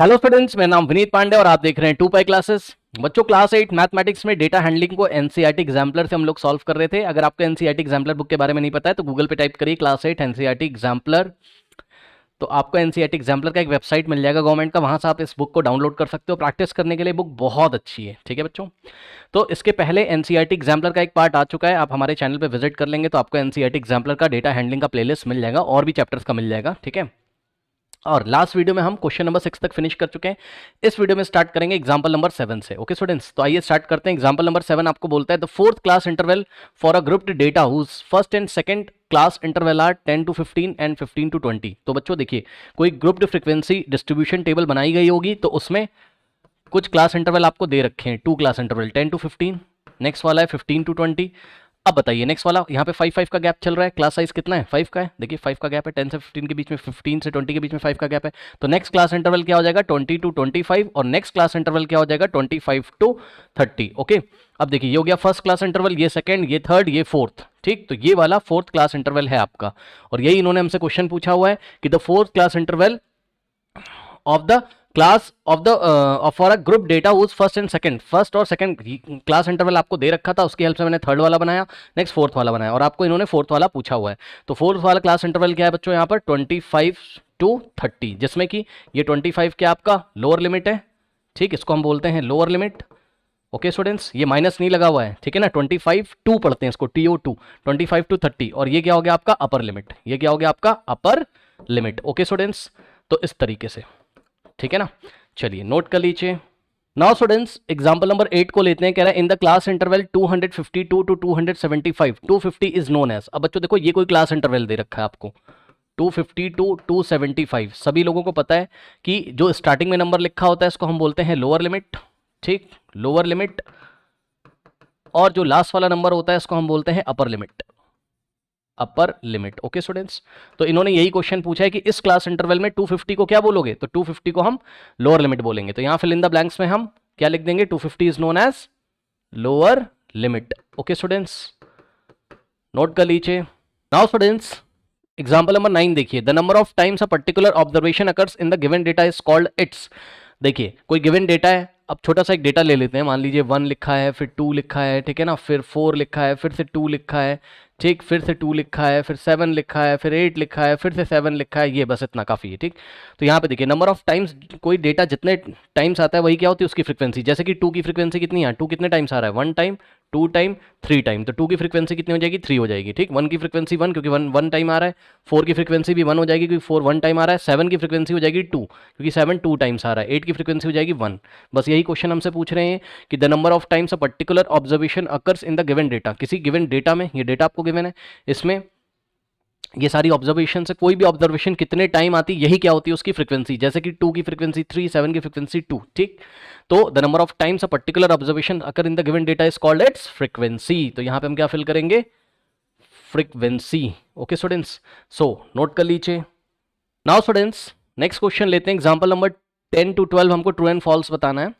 Hello students, मेरा नाम विनीत पांडे और आप देख रहे हैं 2 पाई क्लासेस। बच्चों, क्लास 8 मैथमेटिक्स में डेटा हैंडलिंग को एनसीईआरटी एग्जाम्पलर से हम लोग सॉल्व कर रहे थे। अगर आपको एनसीईआरटी एग्जाम्पलर बुक के बारे में नहीं पता है तो गूगल पे टाइप करिए क्लास 8 एनसीईआरटी एग्जाम्पलर। तो आपको एनसीईआरटी एग्जाम्पलर का एक वेबसाइट मिल जाएगा गवर्नमेंट का, वहां से आप इस बुक को डाउनलोड कर सकते हो। प्रैक्टिस करने के लिए बुक बहुत अच्छी है। ठीक है बच्चों, तो इसके पहले एनसीईआरटी एग्जाम्पलर का एक पार्ट आ चुका है। आप हमारे चैनल पे विजिट कर लेंगे तो आपको एनसीईआरटी एग्जाम्पलर का डेटा हैंडलिंग का प्लेलिस्ट मिल जाएगा और भी चैप्टर्स का मिल जाएगा। ठीक है, और लास्ट वीडियो में हम क्वेश्चन नंबर 6 तक फिनिश कर चुके हैं। इस वीडियो में स्टार्ट करेंगे एग्जांपल नंबर 7 से। ओके स्टूडेंट्स, तो आइए स्टार्ट करते हैं। एग्जांपल नंबर 7 आपको बोलता है the fourth class interval for a grouped data whose first and second class interval are 10 to 15 and 15 to 20। तो बच्चों देखिए, कोई ग्रुप्ड फ्रीक्वेंसी डिस्ट्रीब्यूशन टेबल बनाई गई होगी तो उसमें कुछ क्लास इंटरवल आपको दे रखे हैं। 2 क्लास इंटरवल 10 to 15, नेक्स्ट वाला है 15 to 20। अब बताइए नेक्स्ट वाला, यहाँ पे 5 5 का गैप चल रहा है। क्लास साइज कितना है? 5 का है। देखिए 5 का गैप है, 10 से 15 के बीच में, 15 से 20 के बीच में 5 का गैप है। तो नेक्स्ट क्लास इंटरवल क्या हो जाएगा? 20 to 25। और नेक्स्ट क्लास इंटरवल क्या हो जाएगा? 25 to 30। ओके, अब देखिए ये हो गया फर्स्ट क्लास इंटरवल, ये सेकंड, ये थर्ड, ये फोर्थ। ठीक, तो ये वाला फोर्थ क्लास इंटरवल है आपका। और यही इन्होंने हमसे क्वेश्चन पूछा हुआ है कि the fourth class interval of the class of the for a group data उस फर्स्ट एंड सेकंड, फर्स्ट और सेकंड क्लास इंटरवल आपको दे रखा था, उसकी हेल्प से मैंने थर्ड वाला बनाया, नेक्स्ट फोर्थ वाला बनाया, और आपको इन्होंने फोर्थ वाला पूछा हुआ है। तो फोर्थ वाला क्लास इंटरवल क्या है बच्चों? यहाँ पर 25 to 30, जिसमें कि ये 25 क्या आपका लोअर लिमिट है। ठीक, इसको हम बोलते हैं लोअर लिमिट। ओके स्टूडेंट्स, ये माइनस नहीं लगा हुआ है, ठीक है ना। 25 टू पढ़ते हैं इसको, TO2, 25 to 30। और ये क्या हो गया आपका? Upper limit. ये क्या हो गया आपका? Upper limit. ओके स्टूडेंट्स, तो इस तरीके से, ठीक है ना। चलिए नोट कर लीजिए। नाउ स्टूडेंट्स, एग्जांपल नंबर 8 को लेते हैं। कह रहा है in the class interval 252 to 275 250 is known as. अब बच्चों देखो, ये कोई क्लास इंटरवल दे रखा है आपको, 250 to 275। सभी लोगों को पता है कि जो स्टार्टिंग में नंबर लिखा होता है इसको हम बोलते हैं लोअर लिमिट। ठीक, लोअर लिमिट। और जो लास्ट वाला नंबर होता है इसको हम बोलते हैं upper limit. Upper limit. Okay students, तो इन्होंने यही क्वेश्चन पूछा है कि इस क्लास इंटरवल में 250 को क्या बोलोगे? तो 250 को हम लोअर लिमिट बोलेंगे। तो यहां फिल इन द ब्लैंक्स में हम क्या लिख देंगे? 250 is known as lower limit. Okay students, note कर लीजिए। नाउ स्टूडेंट्स, एग्जांपल नंबर 9 देखिए। The number of times a particular observation occurs in the given data is called its. देखिए कोई गिवन डेटा है, अब छोटा सा एक डेटा ले लेते हैं। मान लीजिए 1 लिखा है, फिर 2 लिखा है, ठीक है ना, फिर 4 लिखा है, फिर से 2 लिखा है, ठीक, फिर से 2 लिखा है, फिर 7 लिखा है, फिर 8 लिखा है, फिर से 7 लिखा है। ये बस इतना काफ़ी है। ठीक, तो यहाँ पे देखिए नंबर ऑफ टाइम्स, कोई डेटा जितने टाइम्स आता है वही क्या होती है उसकी फ्रीक्वेंसी। जैसे कि 2 की फ्रीक्वेंसी कितनी है? 2 कितने टाइम्स आ रहा है? 1 टाइम, 2 टाइम, 3 टाइम। तो 2 की फ्रीक्वेंसी कितनी हो जाएगी? 3 हो जाएगी। ठीक, 1 की फ्रीक्वेंसी 1 क्योंकि 1 टाइम आ रहा है, 4 की फ्रीक्वेंसी भी 1 हो जाएगी क्योंकि 4 1 टाइम आ रहा है, 7 की फ्रीक्वेंसी हो जाएगी 2 क्योंकि 7 2 टाइम्स आ रहा है, 8 की फ्रीक्वेंसी हो जाएगी 1। बस यही क्वेश्चन हमसे पूछ रहे हैं कि the number of times a particular observation occurs in the given data. किसी गिवन डेटा में, ये डेटा आपको गिवन है, इसमें ये सारी ऑब्जर्वेशन से कोई भी ऑब्जर्वेशन कितने टाइम आती है, यही क्या होती है उसकी फ्रीक्वेंसी। जैसे कि 2 की फ्रीक्वेंसी 3, 7 की फ्रीक्वेंसी 2। ठीक, तो the number of times a particular observation occur in the given data is called it's frequency. तो यहां पे हम क्या फिल करेंगे? Frequency. Okay students, so note कर लीजिए। नाउ स्टूडेंट्स, नेक्स्ट क्वेश्चन लेते हैं। एग्जांपल नंबर 10 to 12 हमको ट्रू एंड फॉल्स बताना है।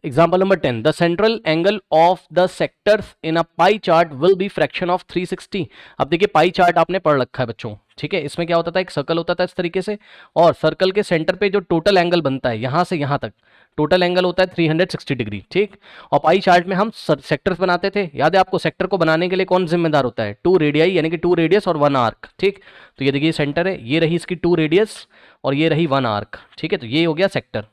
Example number 10, the central angle of the sectors in a pie chart will be fraction of 360। अब देखिए pie chart आपने पढ़ रखा है बच्चों, ठीक है। इसमें क्या होता था? एक सर्कल होता था इस तरीके से, और सर्कल के सेंटर पे जो टोटल एंगल बनता है यहां से यहां तक, टोटल एंगल होता है 360 डिग्री। ठीक, और पाई चार्ट में हम सेक्टर्स बनाते थे। याद है आपको? सेक्टर को बनाने के लिए कौन जिम्मेदार होता है? 2 रेडियाई, यानी कि 2 रेडियस और 1 आर्क। ठीक, तो ये देखिए सेंटर है, ये रही इसकी 2 रेडियस और ये रही 1 आर्क। ठीक है, तो ये हो गया सेक्टर,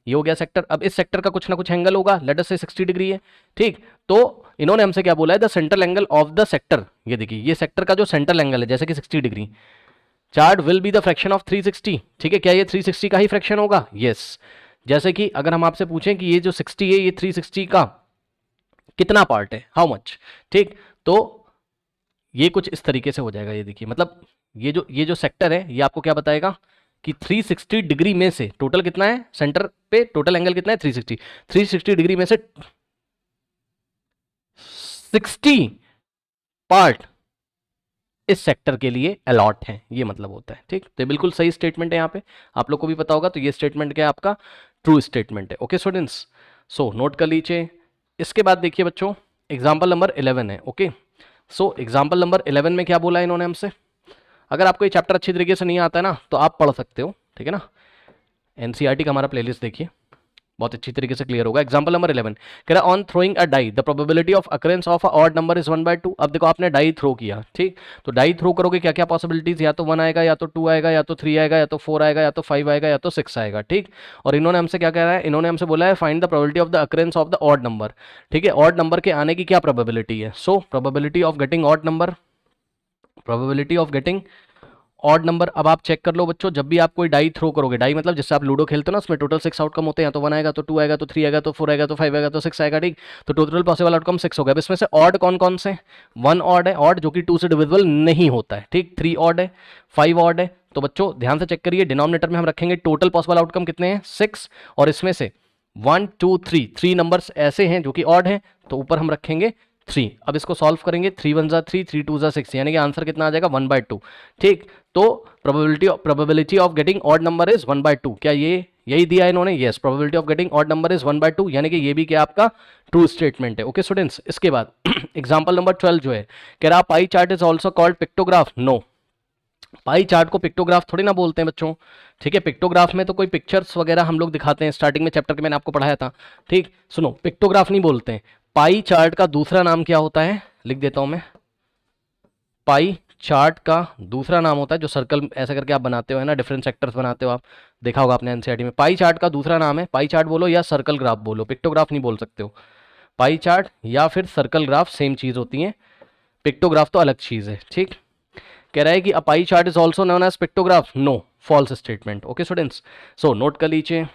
ये हो गया सेक्टर। अब इस सेक्टर का कुछ ना कुछ एंगल होगा, लेट अस से 60 डिग्री है। ठीक, तो इन्होंने हमसे क्या बोला है? The central angle of the sector. ये देखिए ये सेक्टर का जो सेंट्रल एंगल है जैसे कि 60 degree, chart will be the fraction of 360। ठीक है, क्या ये 360 का ही फ्रैक्शन होगा? यस। जैसे कि अगर हम आपसे पूछें कि ये जो 60 है ये 360 का कितना पार्ट है, हाउ मच। ठीक, तो ये कुछ इस तरीके से हो जाएगा। ये देखिए, मतलब ये जो सेक्टर है ये आपको क्या बताएगा कि 360 डिग्री में से टोटल कितना है, सेंटर पे टोटल एंगल कितना है? 360। 360 डिग्री में से 60 पार्ट इस सेक्टर के लिए अलॉट है, ये मतलब होता है। ठीक, तो बिल्कुल सही स्टेटमेंट है। यहाँ पे आप लोग को भी पता होगा, तो ये स्टेटमेंट क्या है आपका? ट्रू स्टेटमेंट है। ओके स्टूडेंट्स, सो नोट कर लीजिए। इसके बाद देखिए बच्चों, एग्जाम्पल नंबर 11 है। ओके, सो एग्जाम्पल नंबर 11 में क्या बोला है इन्होंने हमसे? अगर आपको ये चैप्टर अच्छी तरीके से नहीं आता है ना तो आप पढ़ सकते हो, ठीक है ना। एनसीईआरटी का हमारा प्लेलिस्ट देखिए, बहुत अच्छी तरीके से क्लियर होगा। एग्जांपल नंबर 11 कह रहा है on throwing a die the probability of occurrence of an odd number is 1/2। अब देखो आपने डाई थ्रो किया, ठीक, तो डाई थ्रो करोगे क्या क्या पॉसिबिलिटीज, या तो 1 आएगा, या तो 2 आएगा, या तो 3 आएगा, या तो 4 आएगा, या तो 5 आएगा, या तो 6 आएगा, ठीक। और इन्होंने हमसे क्या कह रहा है, इन्होंने हमसे बोला है find the probability of the occurrence of the odd number, ठीक है, ऑड नंबर के आने की क्या प्रोबेबिलिटी है। So probability of getting odd number, probability of getting odd number. अब आप चेक कर लो बच्चों, जब भी आप कोई डाई थ्रो करोगे, डाई मतलब जिससे आप लूडो खेलते हो ना, उसमें टोटल 6 आउटकम होते हैं, तो 1 आएगा, तो 2 आएगा, तो 3 आएगा, तो 4 आएगा, तो 5 आएगा, तो 6 आएगा, ठीक। तो टोटल पॉसिबल आउटकम 6 हो गया। अब इसमें से ऑड कौन कौन से, 1 ऑड है, ऑड जो कि 2 से डिविजिबल नहीं होता है, ठीक, 3 ऑड है, 5 ऑड है। तो बच्चों ध्यान से चेक करिए, डिनोमिनेटर में हम रखेंगे टोटल पॉसिबल आउटकम कितने हैं, 6, और इसमें से 1 2 3 नंबर्स ऐसे हैं जो कि ऑड हैं, तो ऊपर हम रखेंगे 3। अब इसको सॉल्व करेंगे, 3 1 जा 3, 3 2 जा 6, यानी कि आंसर कितना आ जाएगा 1/2, ठीक। तो probability of getting odd number is 1/2। क्या ये यही दिया है इन्होंने, yes, probability of getting odd number is 1/2, यानी कि ये भी क्या आपका ट्रू स्टेटमेंट है। ओके स्टूडेंट्स, इसके बाद एग्जांपल नंबर 12 जो है, कह रहा pie chart is also called pictograph. No, pie chart को पिक्टोग्राफ थोड़ी ना बोलते हैं बच्चों, ठीक है। पिक्टोग्राफ में तो कोई पिक्चर्स वगैरह हम लोग दिखाते हैं, स्टार्टिंग में चैप्टर के मैंने आपको पढ़ाया था, ठीक। सुनो, पिक्टोग्राफ नहीं बोलते हैं। पाई चार्ट का दूसरा नाम क्या होता है, लिख देता हूं मैं। पाई चार्ट का दूसरा नाम होता है, जो सर्कल ऐसा करके आप बनाते हो है ना, डिफरेंट सेक्टर्स बनाते हो आप, देखा होगा आपने एनसीईआरटी में। पाई चार्ट का दूसरा नाम है, पाई चार्ट बोलो या सर्कल ग्राफ बोलो, पिक्टोग्राफ नहीं बोल सकते हो। पाई चार्ट या फिर सर्कल ग्राफ सेम चीज होती है, पिक्टोग्राफ तो अलग चीज है, ठीक। कह रहा है कि a pie chart is also known as pictograph. No, false statement. Okay students, so note कर लीजिए।